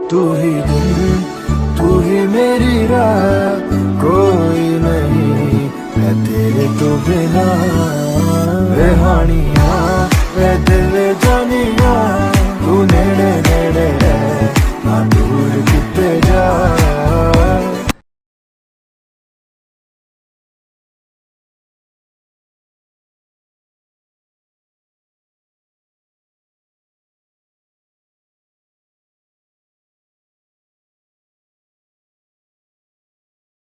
तू ही दिल, तू ही मेरी राह, कोई नहीं है तेरे तो बिना। वे हानिया वे दिल जानिया,